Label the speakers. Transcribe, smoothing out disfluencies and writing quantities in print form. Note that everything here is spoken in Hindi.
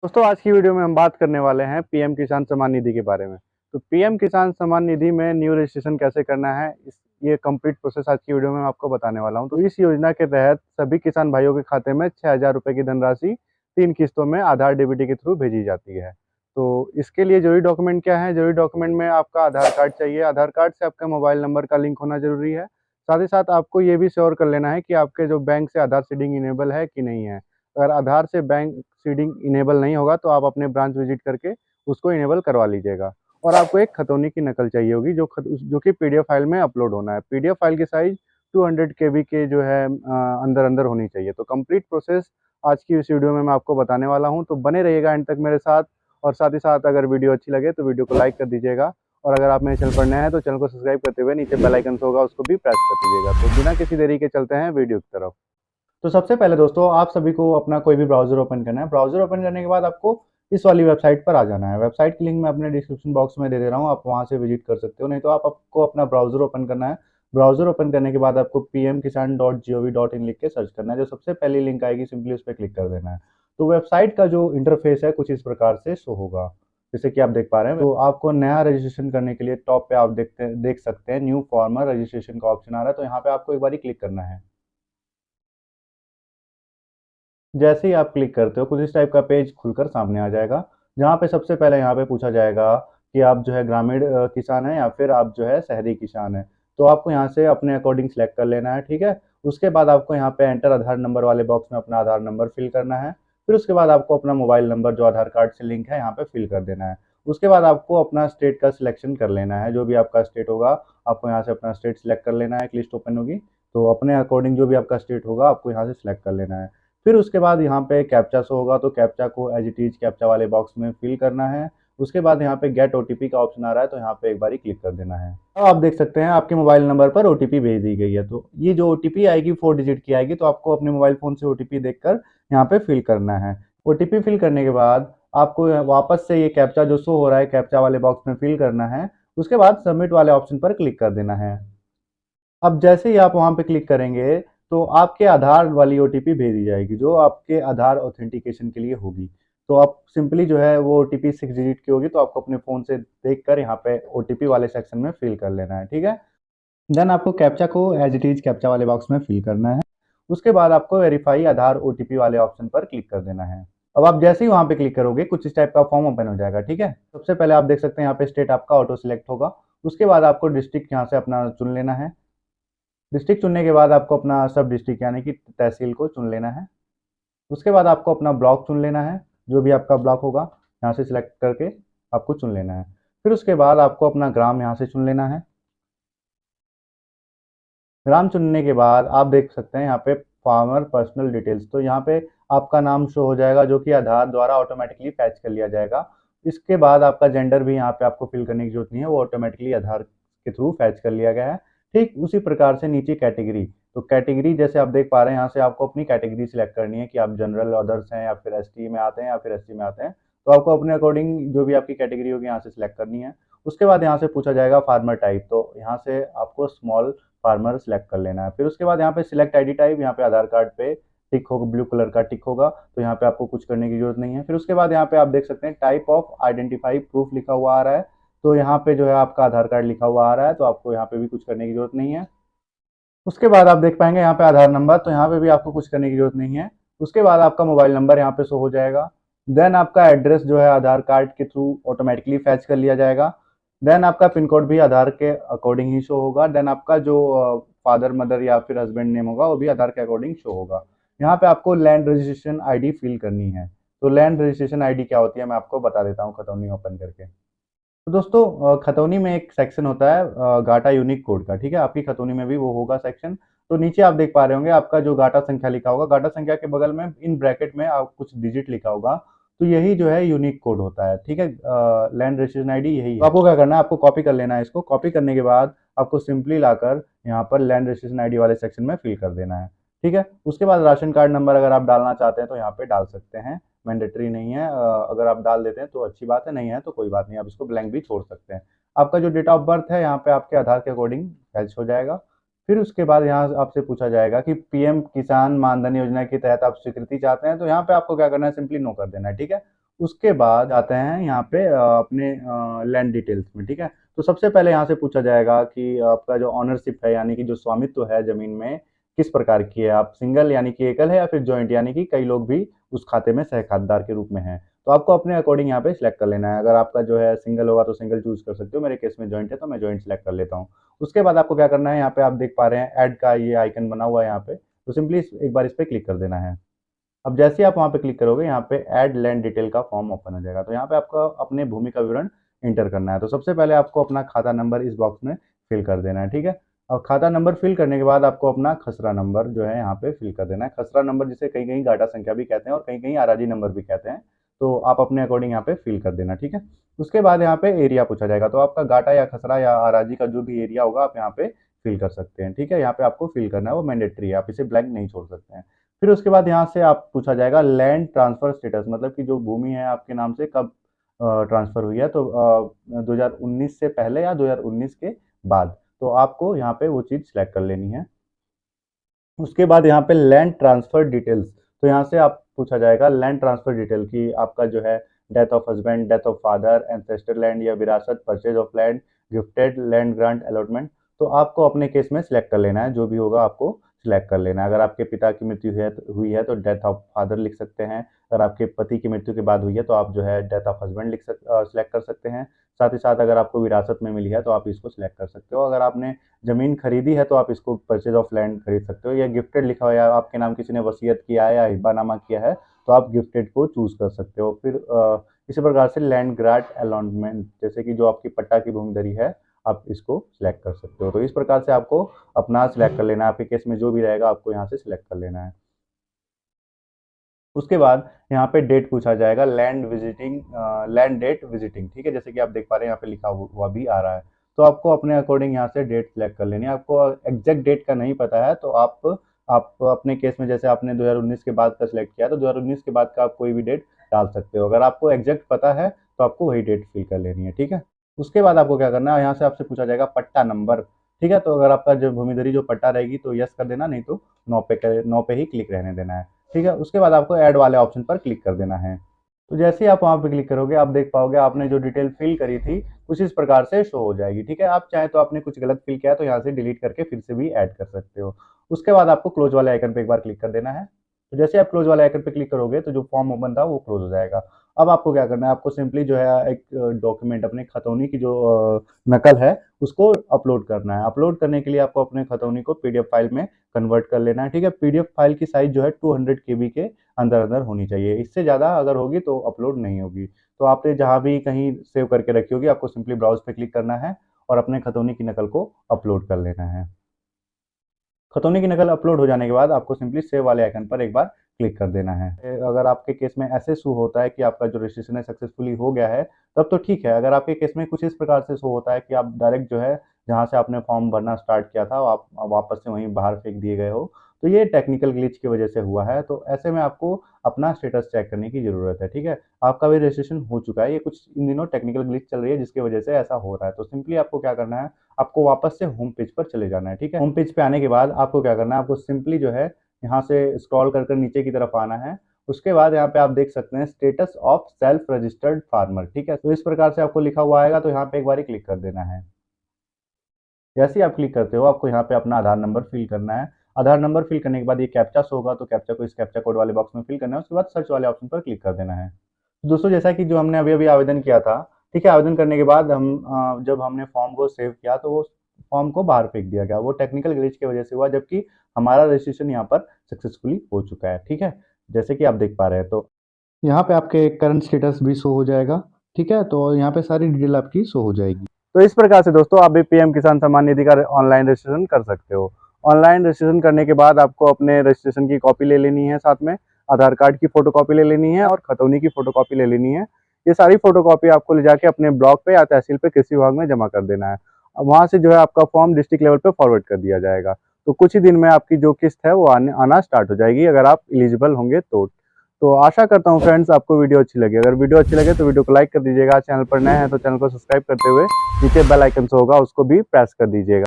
Speaker 1: दोस्तों आज की वीडियो में हम बात करने वाले हैं पीएम किसान सम्मान निधि के बारे में। तो पीएम किसान सम्मान निधि में न्यू रजिस्ट्रेशन कैसे करना है, ये कंप्लीट प्रोसेस आज की वीडियो में मैं आपको बताने वाला हूं। तो इस योजना के तहत सभी किसान भाइयों के खाते में 6,000 रुपए की धनराशि 3 किस्तों में आधार डीबीटी के थ्रू भेजी जाती है। तो इसके लिए जरूरी डॉक्यूमेंट क्या है? जरूरी डॉक्यूमेंट में आपका आधार कार्ड चाहिए। आधार कार्ड से आपका मोबाइल नंबर का लिंक होना जरूरी है। साथ ही साथ आपको ये भी श्योर कर लेना है कि आपके जो बैंक से आधार सीडिंग इनेबल है कि नहीं है। अगर आधार से बैंक सीडिंग इनेबल नहीं होगा तो आप अपने ब्रांच विजिट करके उसको इनेबल करवा लीजिएगा। और आपको एक खतौनी की नकल चाहिए होगी जो कि पीडीएफ फाइल में अपलोड होना है। पीडीएफ फाइल की साइज 200 केबी के जो है अंदर अंदर होनी चाहिए। तो कंप्लीट प्रोसेस आज की इस वीडियो में मैं आपको बताने वाला हूँ, तो बने रहिएगा एंड तक मेरे साथ। और साथ ही साथ अगर वीडियो अच्छी लगे तो वीडियो को लाइक कर दीजिएगा। और अगर आप मेरे चैनल पर नए हैं तो चैनल को सब्सक्राइब करते हुए नीचे बेल आइकन होगा उसको भी प्रेस कर दीजिएगा। तो बिना किसी देरी के चलते हैं वीडियो की तरफ। तो सबसे पहले दोस्तों आप सभी को अपना कोई भी ब्राउज़र ओपन करना है। ब्राउज़र ओपन करने के बाद आपको इस वाली वेबसाइट पर आ जाना है। वेबसाइट की लिंक मैं अपने डिस्क्रिप्शन बॉक्स में दे दे रहा हूँ, आप वहाँ से विजिट कर सकते हो। नहीं तो आपको अपना ब्राउज़र ओपन करना है। ब्राउज़र ओपन करने के बाद आपको pmkisan.gov.in लिख के सर्च करना है। जो सबसे पहली लिंक आएगी सिंपली उस पर क्लिक कर देना है। तो वेबसाइट का जो इंटरफेस है कुछ इस प्रकार से शो होगा, जैसे कि आप देख पा रहे हैं। तो आपको नया रजिस्ट्रेशन करने के लिए टॉप पे आप देख सकते हैं न्यू फॉर्मर रजिस्ट्रेशन का ऑप्शन आ रहा है। तो यहाँ पे आपको एक बार क्लिक करना है। जैसे ही आप क्लिक करते हो कुछ इस टाइप का पेज खुलकर सामने आ जाएगा, जहाँ पे सबसे पहले यहाँ पे पूछा जाएगा कि आप जो है ग्रामीण किसान हैं या फिर आप जो है शहरी किसान हैं। तो आपको यहाँ से अपने अकॉर्डिंग सेलेक्ट कर लेना है, ठीक है। उसके बाद आपको यहाँ पे एंटर आधार नंबर वाले बॉक्स में अपना आधार नंबर फिल करना है। फिर उसके बाद आपको अपना मोबाइल नंबर जो आधार कार्ड से लिंक है यहाँ पे फिल कर देना है। उसके बाद आपको अपना स्टेट का सिलेक्शन कर लेना है। जो भी आपका स्टेट होगा आपको यहाँ से अपना स्टेट सिलेक्ट कर लेना है। एक लिस्ट ओपन होगी तो अपने अकॉर्डिंग जो भी आपका स्टेट होगा आपको यहाँ से सिलेक्ट कर लेना है। फिर उसके बाद यहाँ पे कैप्चा शो होगा, तो कैप्चा को एज इट इज कैप्चा वाले बॉक्स में फिल करना है। उसके बाद यहाँ पे गेट ओटीपी का ऑप्शन आ रहा है, तो यहाँ पे एक बार क्लिक कर देना है। अब आप देख सकते हैं आपके मोबाइल नंबर पर ओटीपी भेज दी गई है। तो ये जो ओटीपी आएगी 4 डिजिट की आएगी, तो आपको अपने मोबाइल फोन से ओटीपी देखकर यहाँ पे फिल करना है। ओटीपी फिल करने के बाद आपको वापस से ये कैप्चा जो शो हो रहा है कैप्चा वाले बॉक्स में फिल करना है। उसके बाद सबमिट वाले ऑप्शन पर क्लिक कर देना है। अब जैसे ही आप वहां पे क्लिक करेंगे तो आपके आधार वाली ओटीपी भेजी जाएगी जो आपके आधार ऑथेंटिकेशन के लिए होगी। तो आप सिंपली जो है वो ओटीपी 6 डिजिट की होगी, तो आपको अपने फ़ोन से देखकर यहाँ पे ओटीपी वाले सेक्शन में फिल कर लेना है, ठीक है। देन आपको कैप्चा को एज इट इज कैप्चा वाले बॉक्स में फिल करना है। उसके बाद आपको वेरीफाई आधार ओटीपी वाले ऑप्शन पर क्लिक कर देना है। अब आप जैसे ही वहां पे क्लिक करोगे कुछ इस टाइप का फॉर्म ओपन हो जाएगा, ठीक है। सबसे पहले आप देख सकते हैं यहाँ पे स्टेट आपका ऑटो सिलेक्ट होगा। उसके बाद आपको डिस्ट्रिक्ट यहाँ से अपना चुन लेना है। डिस्ट्रिक्ट चुनने के बाद आपको अपना सब डिस्ट्रिक्ट यानी कि तहसील को चुन लेना है। उसके बाद आपको अपना ब्लॉक चुन लेना है, जो भी आपका ब्लॉक होगा यहाँ से सिलेक्ट करके आपको चुन लेना है। फिर उसके बाद आपको अपना ग्राम यहाँ से चुन लेना है। ग्राम चुनने के बाद आप देख सकते हैं यहाँ पे फार्मर पर्सनल डिटेल्स, तो यहाँ पे आपका नाम शो हो जाएगा जो कि आधार द्वारा ऑटोमेटिकली फैच कर लिया जाएगा। इसके बाद आपका जेंडर भी यहाँ पे आपको फिल करने की जरूरत नहीं है, वो ऑटोमेटिकली आधार के थ्रू फैच कर लिया गया है। ठीक उसी प्रकार से नीचे कैटेगरी, तो कैटेगरी जैसे आप देख पा रहे हैं यहाँ से आपको अपनी कैटेगरी सिलेक्ट करनी है कि आप जनरल अदर्स हैं या फिर एसटी में आते हैं या फिर एससी में आते हैं। तो आपको अपने अकॉर्डिंग जो भी आपकी कैटेगरी होगी यहाँ से सिलेक्ट करनी है। उसके बाद यहाँ से पूछा जाएगा फार्मर टाइप, तो यहाँ से आपको स्मॉल फार्मर सेलेक्ट कर लेना है। फिर उसके बाद यहाँ पे सिलेक्ट आईडी टाइप, यहाँ पे आधार कार्ड पे टिक होगा, ब्लू कलर का टिक होगा, तो यहाँ पे आपको कुछ करने की जरूरत नहीं है। फिर उसके बाद यहाँ पे आप देख सकते हैं टाइप ऑफ आइडेंटिफाई प्रूफ लिखा हुआ आ रहा है, तो यहाँ पे जो है आपका आधार कार्ड लिखा हुआ आ रहा है, तो आपको यहाँ पे भी कुछ करने की जरूरत नहीं है। उसके बाद आप देख पाएंगे यहाँ पे आधार नंबर, तो यहाँ पे भी आपको कुछ करने की जरूरत नहीं है। उसके बाद आपका मोबाइल नंबर यहाँ पे शो हो जाएगा। देन आपका एड्रेस जो है आधार कार्ड के थ्रू ऑटोमेटिकली फैच कर लिया जाएगा। देन आपका पिन कोड भी आधार के अकॉर्डिंग ही शो होगा। देन आपका जो फादर मदर या फिर हस्बैंड नेम होगा वो भी आधार के अकॉर्डिंग शो होगा। यहाँ पे आपको लैंड रजिस्ट्रेशन आईडी फिल करनी है। तो लैंड रजिस्ट्रेशन आईडी क्या होती है मैं आपको बता देता हूँ खतौनी ओपन करके। तो दोस्तों खतौनी में एक सेक्शन होता है गाटा यूनिक कोड का, ठीक है। आपकी खतौनी में भी वो होगा सेक्शन। तो नीचे आप देख पा रहे होंगे आपका जो गाटा संख्या लिखा होगा, गाटा संख्या के बगल में इन ब्रैकेट में आप कुछ डिजिट लिखा होगा, तो यही जो है यूनिक कोड होता है, ठीक है। लैंड रजिस्ट्रेशन आईडी यही है। तो आपको क्या करना है, आपको कॉपी कर लेना है। इसको कॉपी करने के बाद आपको सिंपली लाकर यहाँ पर लैंड रजिस्ट्रेशन आईडी वाले सेक्शन में फिल कर देना है, ठीक है। उसके बाद राशन कार्ड नंबर अगर आप डालना चाहते हैं तो यहाँ पे डाल सकते हैं, मैंडेटरी नहीं है। अगर आप डाल देते हैं तो अच्छी बात है, नहीं है तो कोई बात नहीं, आप इसको ब्लैंक भी छोड़ सकते हैं। आपका जो डेट ऑफ बर्थ है यहाँ पे आपके आधार के अकॉर्डिंग फैच हो जाएगा। फिर उसके बाद यहाँ आपसे पूछा जाएगा कि पीएम किसान मानधन योजना के तहत आप स्वीकृति चाहते हैं, तो यहाँ पे आपको क्या करना है, सिंपली नो कर देना है, ठीक है। उसके बाद आते हैं यहाँ पे अपने लैंड डिटेल्स में, ठीक है। तो सबसे पहले यहाँ से पूछा जाएगा कि आपका जो ऑनरशिप है यानी कि जो स्वामित्व है जमीन में किस प्रकार की है, आप सिंगल यानी कि एकल है या फिर जॉइंट यानी कि कई लोग भी उस खाते में सहखातेदार के रूप में हैं। तो आपको अपने अकॉर्डिंग यहाँ पे सिलेक्ट कर लेना है। अगर आपका जो है सिंगल होगा तो सिंगल चूज कर सकते हो, मेरे केस में जॉइंट है तो मैं जॉइंट सिलेक्ट कर लेता हूँ। उसके बाद आपको क्या करना है, यहाँ पे आप देख पा रहे हैं ऐड का ये आइकन बना हुआ है यहाँ पे, तो सिंपली एक बार इस पर क्लिक कर देना है। अब जैसे ही आप वहाँ पे क्लिक करोगे यहाँ पे ऐड लैंड डिटेल का फॉर्म ओपन हो जाएगा। तो यहाँ पे आपको अपने भूमि का विवरण इंटर करना है। तो सबसे पहले आपको अपना खाता नंबर इस बॉक्स में फिल कर देना है, ठीक है। और खाता नंबर फिल करने के बाद आपको अपना खसरा नंबर जो है यहाँ पे फिल कर देना है। खसरा नंबर जिसे कहीं कहीं गाटा संख्या भी कहते हैं और कहीं कहीं आराजी नंबर भी कहते हैं, तो आप अपने अकॉर्डिंग यहाँ पे फिल कर देना, ठीक है। उसके बाद यहाँ पे एरिया पूछा जाएगा, तो आपका गाटा या खसरा या आराजी का जो भी एरिया होगा आप यहाँ पे फिल कर सकते हैं, ठीक है। यहाँ पे आपको फिल करना है, वो मैंडेटरी है, आप इसे ब्लैंक नहीं छोड़ सकते हैं। फिर उसके बाद यहाँ से आप पूछा जाएगा लैंड ट्रांसफर स्टेटस, मतलब कि जो भूमि है आपके नाम से कब ट्रांसफर हुई है, तो 2019 से पहले या 2019 के बाद, तो आपको यहाँ पे वो चीज़ सिलेक्ट कर लेनी है। उसके बाद यहाँ पे लैंड ट्रांसफर डिटेल्स, तो यहाँ से आप पूछा जाएगा लैंड ट्रांसफर डिटेल की आपका जो है death of husband, death of father, ancestor land या विरासत, purchase of land, gifted land grant allotment, तो आपको अपने केस में सिलेक्ट कर लेना है, जो भी होगा आपको सिलेक्ट कर लेना है। अगर आपके पिता की मृत्यु हुई है तो डेथ ऑफ फादर लिख सकते हैं। अगर आपके पति की मृत्यु के बाद हुई है तो आप जो है डेथ ऑफ हस्बैंड सिलेक्ट कर सकते हैं। साथ ही साथ अगर आपको विरासत में मिली है तो आप इसको सिलेक्ट कर सकते हो। अगर आपने जमीन खरीदी है तो आप इसको परचेज ऑफ लैंड खरीद सकते हो, या गिफ्टेड लिखा हुआ है या आपके नाम किसी ने वसीयत किया है या हिब्बानामा किया है तो आप गिफ्टेड को चूज कर सकते हो। फिर इसी प्रकार से लैंड ग्रांट अलॉटमेंट, जैसे कि जो आपकी पट्टा की भूमिधरी है आप इसको सिलेक्ट कर सकते हो। तो इस प्रकार से आपको अपना सिलेक्ट कर लेना है, आपके केस में जो भी रहेगा आपको यहाँ से सिलेक्ट कर लेना है। उसके बाद यहाँ पे डेट पूछा जाएगा, लैंड डेट विजिटिंग, ठीक है। जैसे कि आप देख पा रहे हैं यहाँ पे लिखा हुआ भी आ रहा है, तो आपको अपने अकॉर्डिंग यहाँ से डेट सिलेक्ट कर लेनी है। आपको एग्जैक्ट डेट का नहीं पता है तो आप अपने केस में जैसे आपने 2019 के बाद का सिलेक्ट किया तो 2019 के बाद का आप कोई भी डेट डाल सकते हो। अगर आपको एग्जैक्ट पता है तो आपको वही डेट फिल कर लेनी है, ठीक है। उसके बाद आपको क्या करना है, यहाँ से आपसे पूछा जाएगा पट्टा नंबर, ठीक है। तो अगर आपका जो भूमिधरी जो पट्टा रहेगी तो यस कर देना, नहीं तो नो पे ही क्लिक रहने देना है, ठीक है। उसके बाद आपको ऐड वाले ऑप्शन पर क्लिक कर देना है। तो जैसे ही आप वहाँ पे क्लिक करोगे आप देख पाओगे आपने जो डिटेल फिल करी थी कुछ इस प्रकार से शो हो जाएगी, ठीक है। आप चाहे तो आपने कुछ गलत फिल किया तो यहाँ से डिलीट करके फिर से भी ऐड कर सकते हो। उसके बाद आपको क्लोज वाले आइकन पे एक बार क्लिक कर देना है। तो जैसे आप क्लोज वाले आइकन पे क्लिक करोगे तो जो फॉर्म ओपन था वो क्लोज हो जाएगा। अब आपको क्या करना है, आपको सिंपली जो है एक डॉक्यूमेंट अपने खतौनी की जो नकल है उसको अपलोड करना है। अपलोड करने के लिए आपको अपने खतौनी को पीडीएफ फाइल में कन्वर्ट कर लेना है, ठीक है। पीडीएफ फाइल की साइज जो है 200 KB के अंदर अंदर होनी चाहिए, इससे ज़्यादा अगर होगी तो अपलोड नहीं होगी। तो आपने जहाँ भी कहीं सेव करके रखी होगी आपको सिंपली ब्राउज पे क्लिक करना है और अपने खतौनी की नकल को अपलोड कर लेना है। खतौनी की नकल अपलोड हो जाने के बाद आपको सिंपली सेव वाले आइकन पर एक बार क्लिक कर देना है। अगर आपके केस में ऐसे शो होता है कि आपका जो रजिस्ट्रेशन है सक्सेसफुली हो गया है तब तो ठीक है। अगर आपके केस में कुछ इस प्रकार से शो होता है कि आप डायरेक्ट जो है जहाँ से आपने फॉर्म भरना स्टार्ट किया था आप वापस से वहीं बाहर फेंक दिए गए हो, तो ये टेक्निकल ग्लिच की वजह से हुआ है। तो ऐसे में आपको अपना स्टेटस चेक करने की ज़रूरत है, ठीक है। आपका भी रजिस्ट्रेशन हो चुका है, ये कुछ इन दिनों टेक्निकल ग्लिच चल रही है जिसकी वजह से ऐसा हो रहा है। तो सिंपली आपको क्या करना है, आपको वापस से होम पेज पर चले जाना है, ठीक है। होम पेज पे आने के बाद आपको क्या करना है, आपको सिंपली जो है यहाँ से स्क्रॉल कर नीचे की तरफ आना है। उसके बाद यहाँ पे आप देख सकते हैं status of self registered farmer, ठीक है। तो इस प्रकार से आपको लिखा हुआ आएगा, तो यहाँ पे एक बार क्लिक कर देना है। जैसे ही आप क्लिक करते हो आपको यहाँ पे अपना आधार नंबर फिल करना है। आधार नंबर फिल करने के बाद ये कैप्चा शो होगा, तो कैप्चा को इस कैप्चा कोड वाले बॉक्स में फिल करना है। उसके बाद सर्च वाले ऑप्शन पर क्लिक कर देना है। तो दोस्तों जैसा कि जो हमने अभी अभी आवेदन किया था, ठीक है, आवेदन करने के बाद जब हमने फॉर्म को सेव किया तो वो फॉर्म को बाहर फेंक दिया गया। वो टेक्निकल ग्लिच की वजह से हुआ, जबकि हमारा रजिस्ट्रेशन यहाँ पर सक्सेसफुली हो चुका है, ठीक है, जैसे कि आप देख पा रहे हैं। तो यहाँ पे आपके करंट स्टेटस भी शो हो जाएगा, ठीक है। तो यहाँ पे सारी डिटेल आपकी शो हो जाएगी। तो इस प्रकार से दोस्तों आप भी पीएम किसान सम्मान निधि का ऑनलाइन रजिस्ट्रेशन कर सकते हो। ऑनलाइन रजिस्ट्रेशन करने के बाद आपको अपने रजिस्ट्रेशन की कॉपी ले लेनी है, साथ में आधार कार्ड की फोटोकॉपी ले लेनी है और खतौनी की फोटोकॉपी ले लेनी है। ये सारी फोटोकॉपी आपको ले जाके अपने ब्लॉक पे या तहसील पे कृषि विभाग में जमा कर देना है। वहाँ से जो है आपका फॉर्म डिस्ट्रिक्ट लेवल पे फॉरवर्ड कर दिया जाएगा। तो कुछ ही दिन में आपकी जो किस्त है वो आना स्टार्ट हो जाएगी, अगर आप एलिजिबल होंगे तो आशा करता हूँ फ्रेंड्स आपको वीडियो अच्छी लगी। अगर वीडियो अच्छी लगे तो वीडियो को लाइक कर दीजिएगा, चैनल पर नए हैं तो चैनल को सब्सक्राइब करते हुए नीचे बेल आइकन से होगा उसको भी प्रेस कर दीजिएगा।